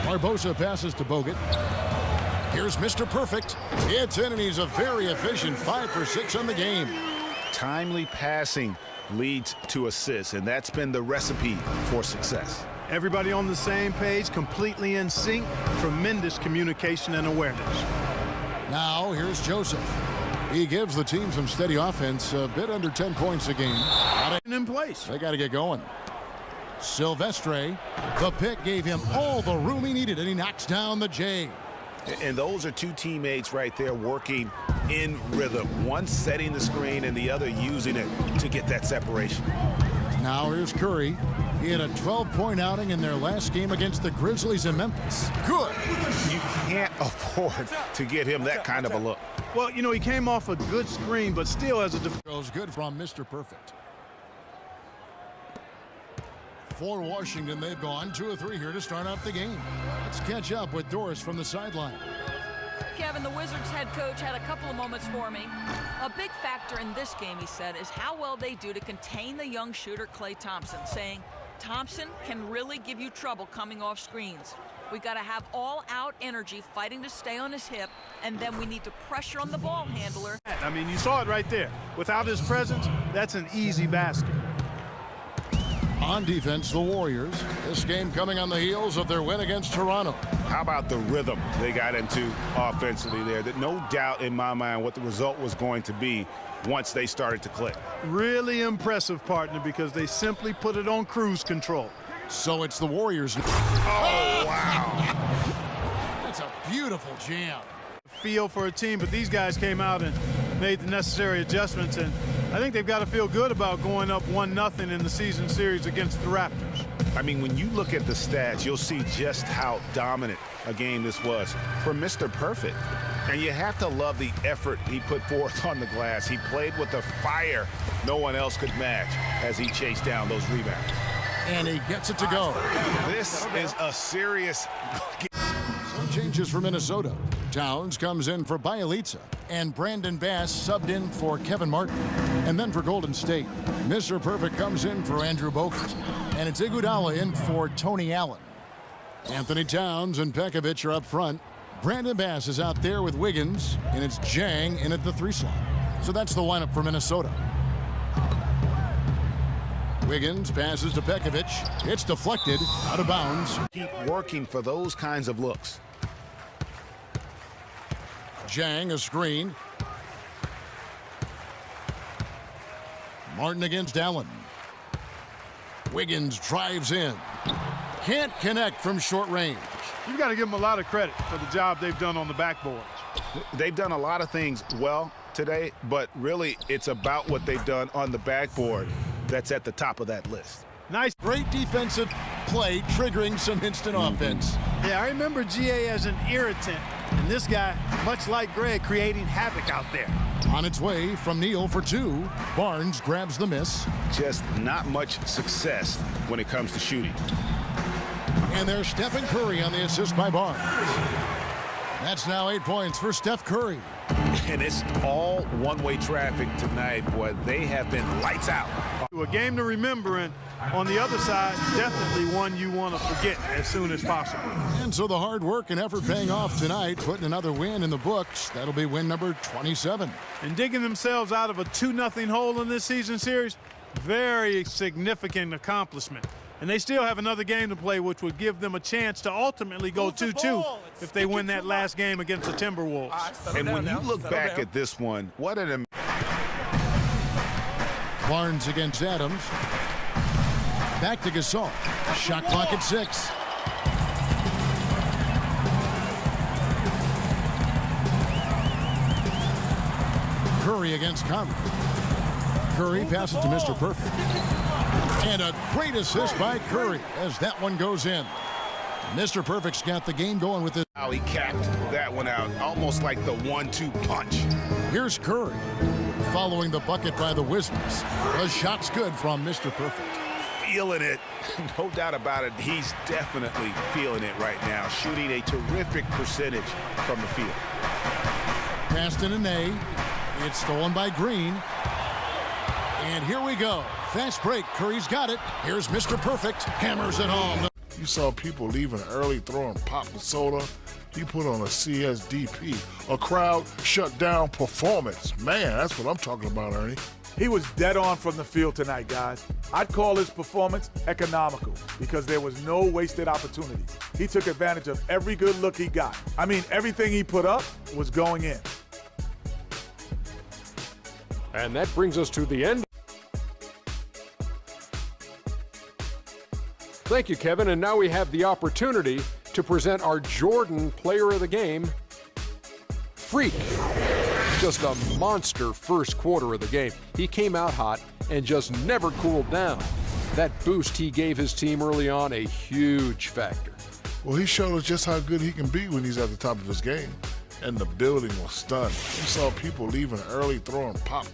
Barbosa passes to Bogut. Here's Mr. Perfect. It's in, and he's a very efficient 5 for 6 on the game. Timely passing leads to assists, and that's been the recipe for success. Everybody on the same page, completely in sync. Tremendous communication and awareness. Now here's Joseph. He gives the team some steady offense, a bit under 10 points a game. In place. They got to get going. Silvestre, the pick gave him all the room he needed, and he knocks down the J. And those are two teammates right there working in rhythm. One setting the screen and the other using it to get that separation. Now here's Curry. He had a 12-point outing in their last game against the Grizzlies in Memphis. Good. You can't afford to give him that kind of a look. Well, you know, he came off a good screen, but still as a Goes good from Mr. Perfect. For Washington, they've gone 2 of 3 here to start out the game. Let's catch up with Doris from the sideline. Kevin, the Wizards head coach had a couple of moments for me. A big factor in this game, he said, is how well they do to contain the young shooter Klay Thompson, saying Thompson can really give you trouble coming off screens. We got to have all-out energy fighting to stay on his hip, and then we need to pressure on the ball handler. I mean, you saw it right there. Without his presence, that's an easy basket. On defense, the Warriors. This game coming on the heels of their win against Toronto. How about the rhythm they got into offensively there? That no doubt in my mind what the result was going to be once they started to click. Really impressive, partner, because they simply put it on cruise control. So it's the Warriors. Oh, wow. That's a beautiful jam. Feel for a team, but these guys came out and made the necessary adjustments, and I think they've got to feel good about going up 1-0 in the season series against the Raptors. I mean, when you look at the stats, you'll see just how dominant a game this was for Mr. Perfect. And you have to love the effort he put forth on the glass. He played with a fire no one else could match as he chased down those rebounds. And he gets it to go. This is a serious Some changes for Minnesota. Towns comes in for Bielitsa, and Brandon Bass subbed in for Kevin Martin. And then for Golden State, Mr. Perfect comes in for Andrew Bogut, and it's Iguodala in for Tony Allen. Anthony Towns and Pekovic are up front. Brandon Bass is out there with Wiggins, and it's Jang in at the 3 slot. So that's the lineup for Minnesota. Wiggins passes to Pekovic. It's deflected, out of bounds. keep working for those kinds of looks. Jang, a screen. Martin against Allen. Wiggins drives in. Can't connect from short range. You've got to give them a lot of credit for the job they've done on the backboards. They've done a lot of things well today, but really it's about what they've done on the backboard that's at the top of that list. Nice. Great defensive play, triggering some instant offense. Yeah, I remember GA as an irritant, and this guy, much like Greg, creating havoc out there. On its way from Neal for 2. Barnes grabs the miss. Just not much success when it comes to shooting. And there's Stephen Curry on the assist by Barnes. That's now 8 points for Steph Curry. And it's all one-way traffic tonight, boy. They have been lights out. A game to remember, and on the other side, definitely one you want to forget as soon as possible. And so the hard work and effort paying off tonight, putting another win in the books. That'll be win number 27. And digging themselves out of a 2-0 hole in this season series, very significant accomplishment. And they still have another game to play, which would give them a chance to ultimately go 2-2 if they win that last game against the Timberwolves. And when you look back at this one, what an... Barnes against Adams. Back to Gasol. Shot clock at 6. Curry against Conley. Curry passes to Mr. Perfect. And a great assist by Curry as that one goes in. Mr. Perfect's got the game going with it. How he capped that one out, almost like the 1-2 punch. Here's Curry following the bucket by the Wizards. The shot's good from Mr. Perfect. Feeling it, no doubt about it. He's definitely feeling it right now, shooting a terrific percentage from the field. Passed in a nay. It's stolen by Green. And here we go. Fast break. Curry's got it. Here's Mr. Perfect. Hammers it home. You saw people leaving early throwing pop and soda. He put on a CSDP, a crowd shut down performance. Man, that's what I'm talking about, Ernie. He was dead on from the field tonight, guys. I'd call his performance economical because there was no wasted opportunities. He took advantage of every good look he got. I mean, everything he put up was going in. And that brings us to the end. Thank you, Kevin. And now we have the opportunity to present our Jordan Player of the Game, Freak. Just a monster first quarter of the game. He came out hot and just never cooled down. That boost he gave his team early on, a huge factor. Well, he showed us just how good he can be when he's at the top of his game. And the building was stunned. You saw people leaving early throwing pop